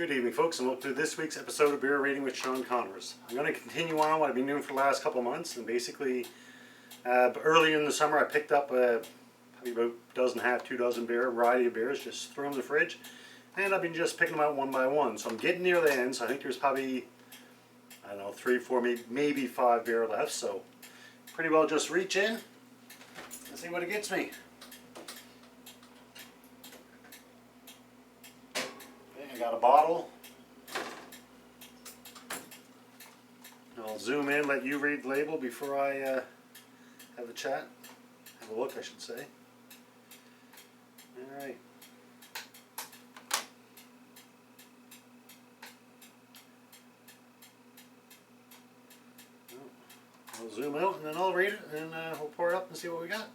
Good evening, folks, and welcome to this week's episode of Beer Rating with Sean Connors. I'm going to continue on what I've been doing for the last couple of months, and basically early in the summer I picked up probably about a dozen and a half, 2 dozen variety of beers, just threw them in the fridge, and I've been just picking them out one by one. So I'm getting near the end, so I think there's probably, I don't know, 3, 4, maybe 5 beer left, so pretty well just reach in and see what it gets me. Got a bottle. I'll zoom in, let you read the label before I have a chat. Have a look, I should say. Alright. I'll zoom out and then I'll read it and we'll pour it up and see what we got.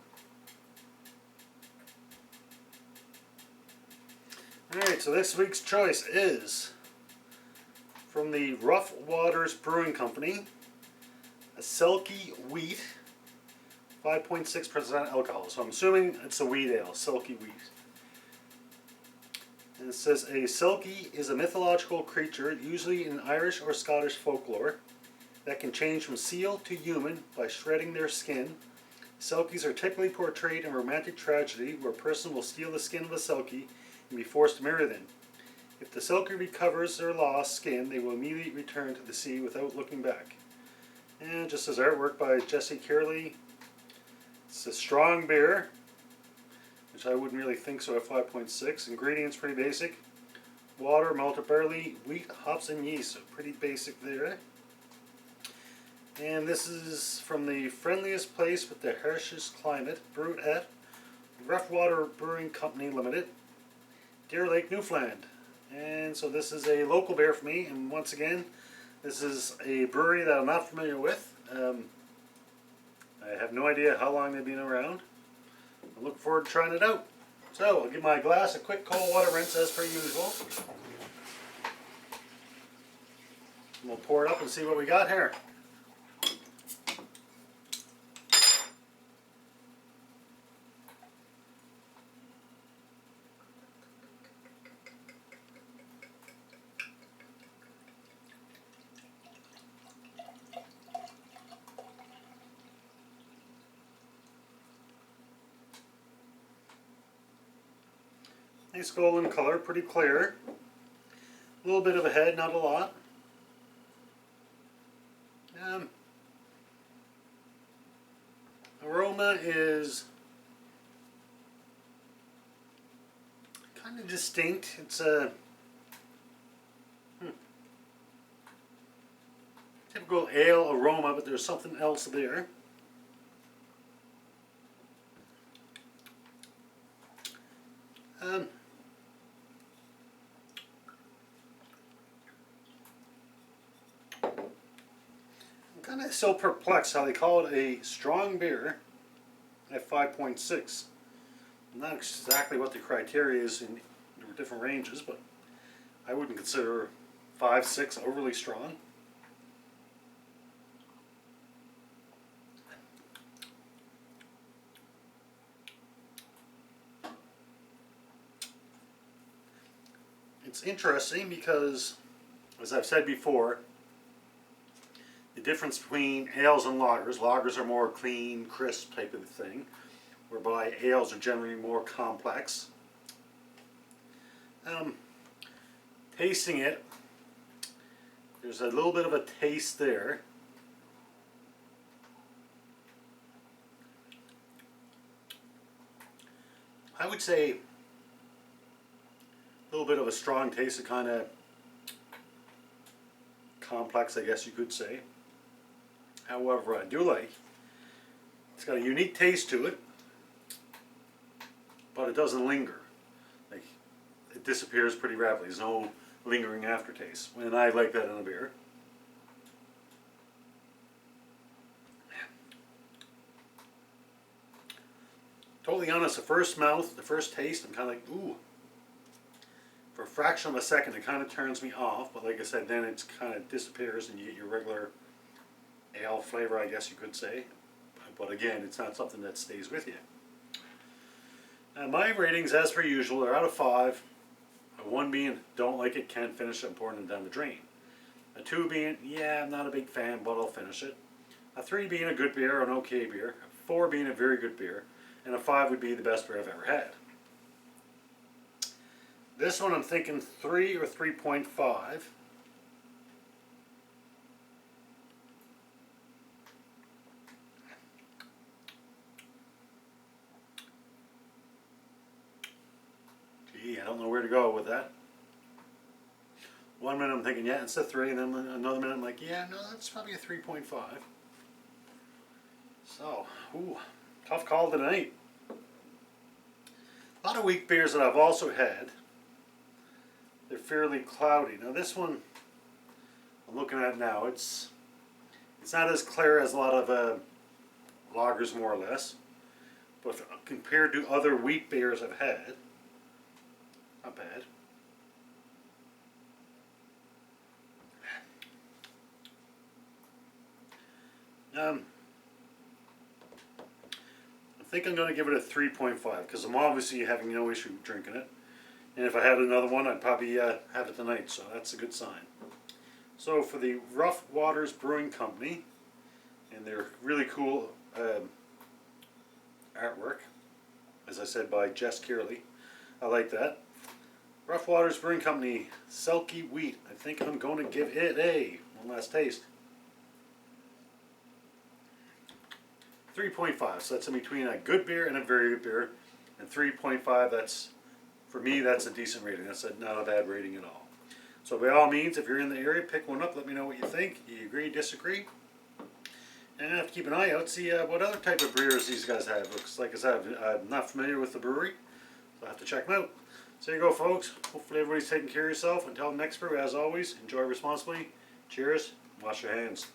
Alright, so this week's choice is from the Rough Waters Brewing Company, a Selkie wheat, 5.6% alcohol. So I'm assuming it's a wheat ale, Selkie wheat. And it says, a Selkie is a mythological creature, usually in Irish or Scottish folklore, that can change from seal to human by shredding their skin. Selkies are typically portrayed in romantic tragedy, where a person will steal the skin of a Selkie and be forced to marry them. If the Selkie recovers their lost skin, they will immediately return to the sea without looking back. And just as artwork by Jesse Curley. It's a strong beer, which I wouldn't really think so at 5.6. Ingredients pretty basic. Water, malted barley, wheat, hops, and yeast. So pretty basic there. And this is from the friendliest place with the harshest climate, brewed at Rough Water Brewing Company Limited, Deer Lake, Newfoundland. And so this is a local beer for me, and once again, this is a brewery that I'm not familiar with. I have no idea how long they've been around. I look forward to trying it out. So I'll give my glass a quick cold water rinse as per usual. And we'll pour it up and see what we got here. Nice golden color, pretty clear. A little bit of a head, not a lot. Aroma is kind of distinct. It's a typical ale aroma, but there's something else there. I'm kind of so perplexed how they call it a strong beer at 5.6. Not exactly what the criteria is in different ranges, but I wouldn't consider 5.6 overly strong. It's interesting because, as I've said before, the difference between ales and lagers are more clean, crisp type of thing, whereby ales are generally more complex. Tasting it, there's a little bit of a taste there. I would say a little bit of a strong taste, a kind of complex, I guess you could say. However, I do like, it's got a unique taste to it, but it doesn't linger. Like, it disappears pretty rapidly. There's no lingering aftertaste, and I like that in a beer. Totally honest, the first taste, I'm kind of like, ooh. For a fraction of a second, it kind of turns me off, but like I said, then it kind of disappears and you get your regular ale flavor, I guess you could say. But again, it's not something that stays with you. My ratings, as per usual, are out of 5. I A 1 being, don't like it, can't finish it, I'm pouring it down the drain. A 2 being, yeah, I'm not a big fan, but I'll finish it. A 3 being a good beer, an okay beer. A 4 being a very good beer. And a 5 would be the best beer I've ever had. This one I'm thinking 3 or 3.5. Gee, I don't know where to go with that. 1 minute I'm thinking, yeah, it's a 3, and then another minute I'm like, yeah, no, that's probably a 3.5. So, ooh, tough call tonight. A lot of weak beers that I've also had, they're fairly cloudy. Now this one I'm looking at now, it's not as clear as a lot of lagers, more or less, but compared to other wheat beers I've had, not bad. I think I'm going to give it a 3.5 because I'm obviously having no issue drinking it. And if I had another one, I'd probably have it tonight, so that's a good sign. So for the Rough Waters Brewing Company, and their really cool artwork, as I said, by Jess Kearley. I like that. Rough Waters Brewing Company, Selkie Wheat. I think I'm going to give it a, one last taste, 3.5. So that's in between a good beer and a very good beer. And 3.5, that's, for me, that's a decent rating. That's not a bad rating at all. So by all means, if you're in the area, pick one up. Let me know what you think. You agree, disagree? And I have to keep an eye out, see what other type of brewers these guys have. Looks like I said, I'm not familiar with the brewery, so I have to check them out. So there you go, folks. Hopefully everybody's taking care of yourself. Until next brew, as always, enjoy responsibly. Cheers. Wash your hands.